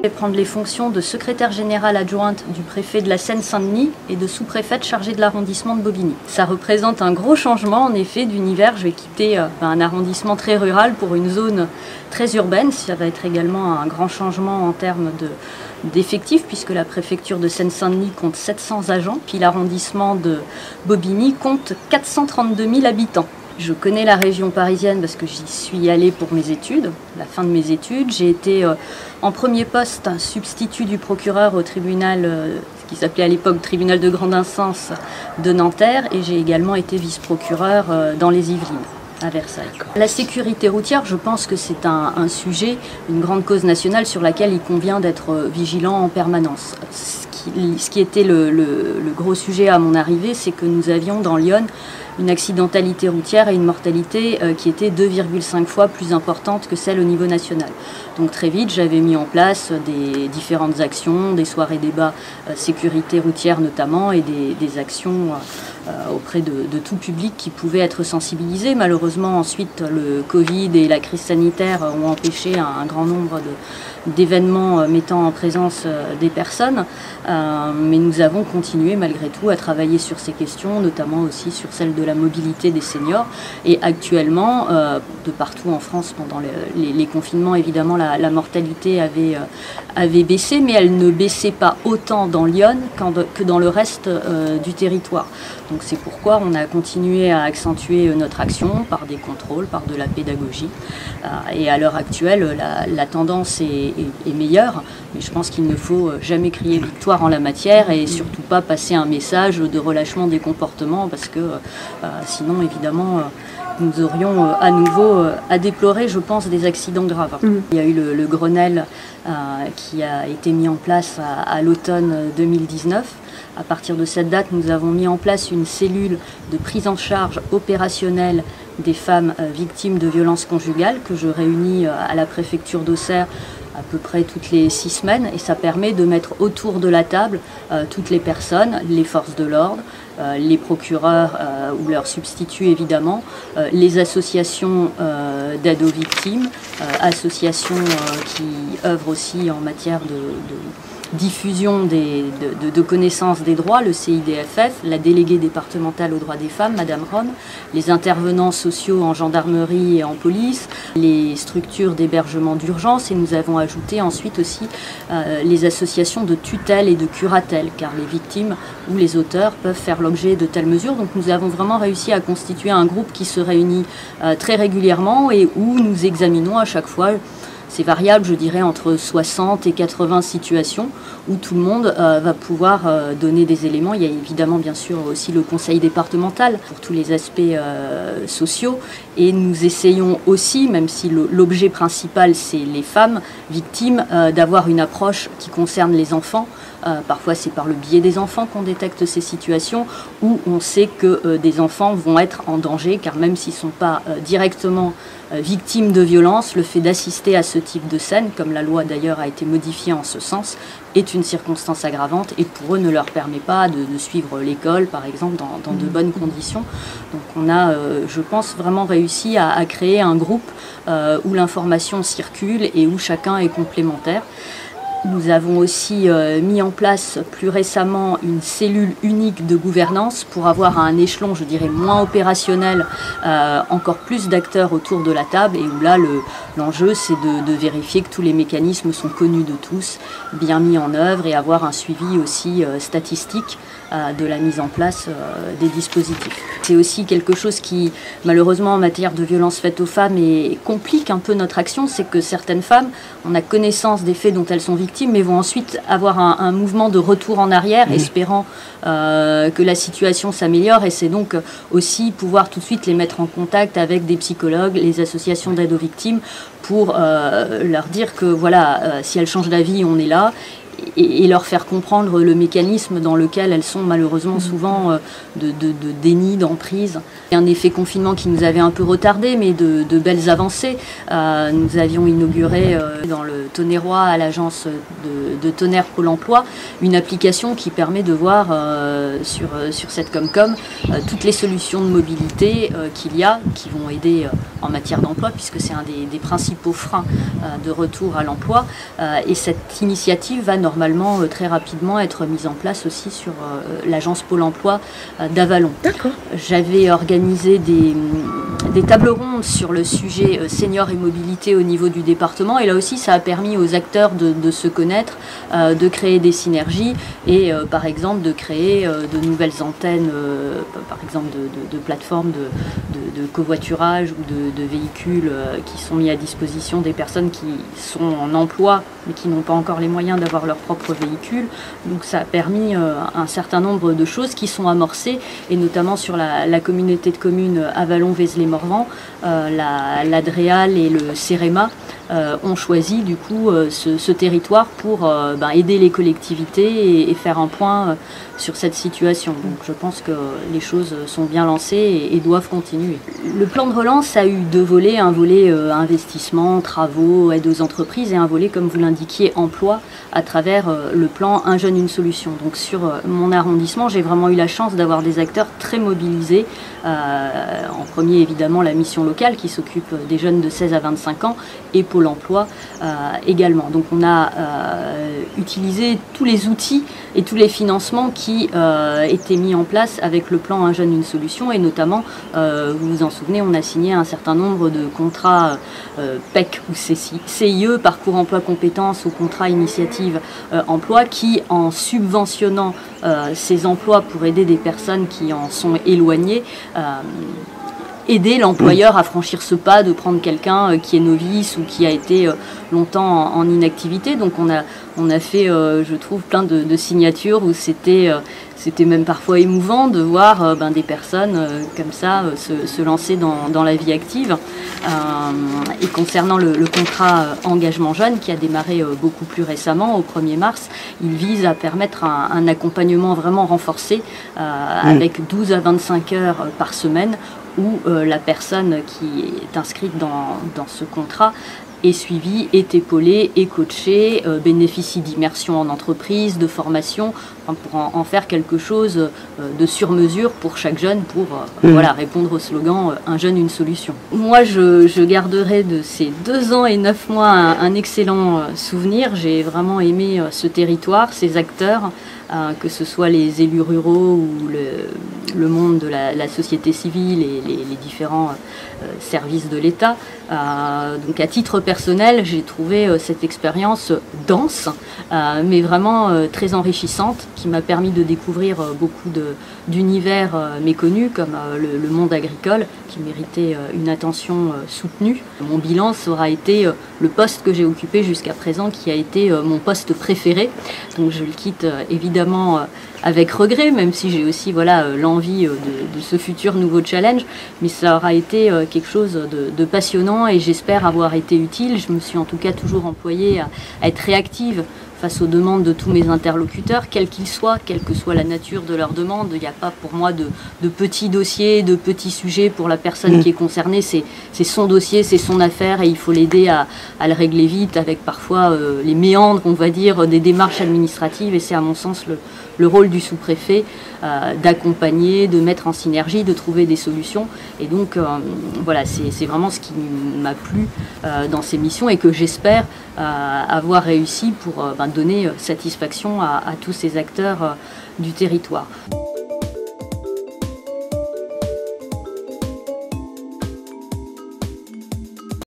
Je vais prendre les fonctions de secrétaire générale adjointe du préfet de la Seine-Saint-Denis et de sous-préfète chargée de l'arrondissement de Bobigny. Ça représente un gros changement en effet d'univers. Je vais quitter un arrondissement très rural pour une zone très urbaine. Ça va être également un grand changement en termes d'effectifs puisque la préfecture de Seine-Saint-Denis compte 700 agents, puis l'arrondissement de Bobigny compte 432 000 habitants. Je connais la région parisienne parce que j'y suis allée pour mes études, la fin de mes études. J'ai été en premier poste substitut du procureur au tribunal, ce qui s'appelait à l'époque tribunal de grande instance de Nanterre, et j'ai également été vice-procureur dans les Yvelines, à Versailles. La sécurité routière, je pense que c'est un sujet, une grande cause nationale sur laquelle il convient d'être vigilant en permanence. Ce qui était le gros sujet à mon arrivée, c'est que nous avions dans l'Yonne une accidentalité routière et une mortalité qui était 2,5 fois plus importante que celle au niveau national. Donc très vite, j'avais mis en place des différentes actions, des soirées débats sécurité routière notamment, et des actions auprès de tout public qui pouvait être sensibilisé. Malheureusement, ensuite, le Covid et la crise sanitaire ont empêché un grand nombre d'événements mettant en présence des personnes, mais nous avons continué malgré tout à travailler sur ces questions, notamment aussi sur celle de la mobilité des seniors. Et actuellement, de partout en France, pendant les confinements, évidemment, la mortalité avait baissé, mais elle ne baissait pas autant dans l'Yonne que dans le reste du territoire. Donc c'est pourquoi on a continué à accentuer notre action par des contrôles, par de la pédagogie. Et à l'heure actuelle, la tendance est meilleure, mais je pense qu'il ne faut jamais crier victoire en la matière et surtout pas passer un message de relâchement des comportements, parce que sinon, évidemment, nous aurions à nouveau à déplorer, je pense, des accidents graves. Il y a eu le Grenelle qui a été mis en place à l'automne 2019. À partir de cette date, nous avons mis en place une cellule de prise en charge opérationnelle des femmes victimes de violences conjugales que je réunis à la préfecture d'Auxerre à peu près toutes les 6 semaines, et ça permet de mettre autour de la table toutes les personnes, les forces de l'ordre, les procureurs ou leurs substituts évidemment, les associations d'aide aux victimes, associations qui œuvrent aussi en matière de diffusion de connaissances des droits, le CIDFF, la déléguée départementale aux droits des femmes, Madame Ron, les intervenants sociaux en gendarmerie et en police, les structures d'hébergement d'urgence, et nous avons ajouté ensuite aussi les associations de tutelle et de curatelle, car les victimes ou les auteurs peuvent faire l'objet de telles mesures. Donc nous avons vraiment réussi à constituer un groupe qui se réunit très régulièrement et où nous examinons à chaque fois. C'est variable, je dirais, entre 60 et 80 situations où tout le monde va pouvoir donner des éléments. Il y a évidemment, bien sûr, aussi le conseil départemental pour tous les aspects sociaux. Et nous essayons aussi, même si l'objet principal, c'est les femmes victimes, d'avoir une approche qui concerne les enfants. Parfois, c'est par le biais des enfants qu'on détecte ces situations où on sait que des enfants vont être en danger, car même s'ils ne sont pas directement victimes de violences, le fait d'assister à ce type de scène, comme la loi d'ailleurs a été modifiée en ce sens, est une circonstance aggravante et pour eux ne leur permet pas de suivre l'école, par exemple, dans de bonnes conditions. Donc on a, je pense, vraiment réussi à créer un groupe où l'information circule et où chacun est complémentaire. Nous avons aussi mis en place plus récemment une cellule unique de gouvernance pour avoir à un échelon, je dirais, moins opérationnel, encore plus d'acteurs autour de la table, et où là l'enjeu c'est de vérifier que tous les mécanismes sont connus de tous, bien mis en œuvre, et avoir un suivi aussi statistique de la mise en place des dispositifs. C'est aussi quelque chose qui, malheureusement, en matière de violences faites aux femmes, complique un peu notre action, c'est que certaines femmes, on a connaissance des faits dont elles sont victimes, mais vont ensuite avoir un mouvement de retour en arrière, espérant que la situation s'améliore, et c'est donc aussi pouvoir tout de suite les mettre en contact avec des psychologues, les associations d'aide aux victimes, pour leur dire que voilà, si elles changent d'avis, on est là, et leur faire comprendre le mécanisme dans lequel elles sont malheureusement souvent de déni, d'emprise. Un effet confinement qui nous avait un peu retardé, mais de belles avancées. Nous avions inauguré dans le Tonnerrois, à l'agence de Tonnerre Pôle emploi, une application qui permet de voir sur cette Comcom toutes les solutions de mobilité qu'il y a, qui vont aider en matière d'emploi, puisque c'est un des principaux freins de retour à l'emploi. Et cette initiative va normalement très rapidement être mise en place aussi sur l'agence Pôle emploi d'Avallon. D'accord. J'avais organisé des tables rondes sur le sujet seniors et mobilité au niveau du département, et là aussi ça a permis aux acteurs de se connaître, de créer des synergies et par exemple de créer de nouvelles antennes, par exemple de plateformes de covoiturage ou de véhicules qui sont mis à disposition des personnes qui sont en emploi mais qui n'ont pas encore les moyens d'avoir leur propre véhicule. Donc ça a permis un certain nombre de choses qui sont amorcées, et notamment sur la communauté de communes Avallon-Vézelay-Morvan, l'Adréal et le CEREMA ont choisi du coup ce territoire pour aider les collectivités et faire un point sur cette situation. Donc je pense que les choses sont bien lancées et doivent continuer. Le plan de relance a eu deux volets, un volet investissement, travaux, aide aux entreprises, et un volet, comme vous l'indiquiez, emploi, à travers le plan Un jeune, une solution. Donc sur mon arrondissement, j'ai vraiment eu la chance d'avoir des acteurs très mobilisés. En premier, évidemment, la mission locale qui s'occupe des jeunes de 16 à 25 ans, et Pôle emploi également. Donc on a utilisé tous les outils et tous les financements qui étaient mis en place avec le plan Un jeune, une solution, et notamment, vous vous en souvenez, on a signé un certain nombre de contrats PEC ou CIE, Parcours Emploi Compétences, ou contrat initiative emploi, qui, en subventionnant ces emplois pour aider des personnes qui en sont éloignées, aider l'employeur à franchir ce pas de prendre quelqu'un qui est novice ou qui a été longtemps en inactivité. Donc on a fait, je trouve, plein de signatures où c'était même parfois émouvant de voir des personnes comme ça se lancer dans la vie active. Et concernant le contrat engagement jeune, qui a démarré beaucoup plus récemment, au 1er mars, il vise à permettre un accompagnement vraiment renforcé avec 12 à 25 heures par semaine, où la personne qui est inscrite dans ce contrat est suivie, est épaulée, est coachée, bénéficie d'immersion en entreprise, de formation, pour en faire quelque chose de sur-mesure pour chaque jeune, pour répondre au slogan « Un jeune, une solution ». Moi, je garderai de ces 2 ans et 9 mois un excellent souvenir. J'ai vraiment aimé ce territoire, ces acteurs, que ce soit les élus ruraux ou le monde de la société civile et les différents services de l'État. Donc à titre personnel, j'ai trouvé cette expérience dense, mais vraiment très enrichissante, qui m'a permis de découvrir beaucoup d'univers méconnus, comme le monde agricole, qui méritait une attention soutenue. Mon bilan, ça aura été le poste que j'ai occupé jusqu'à présent, qui a été mon poste préféré. Donc je le quitte évidemment avec regret, même si j'ai aussi l'envie de ce futur nouveau challenge, mais ça aura été quelque chose de passionnant, et j'espère avoir été utile. Je me suis en tout cas toujours employée à être réactive face aux demandes de tous mes interlocuteurs, quels qu'ils soient, quelle que soit la nature de leurs demandes. Il n'y a pas pour moi de petits dossiers, de petits sujets. Pour la personne qui est concernée, c'est son dossier, c'est son affaire, et il faut l'aider à le régler vite, avec parfois les méandres, on va dire, des démarches administratives. Et c'est à mon sens le rôle du sous-préfet d'accompagner, de mettre en synergie, de trouver des solutions. Et donc c'est vraiment ce qui m'a plu dans ces missions, et que j'espère avoir réussi pour donner satisfaction à tous ces acteurs du territoire.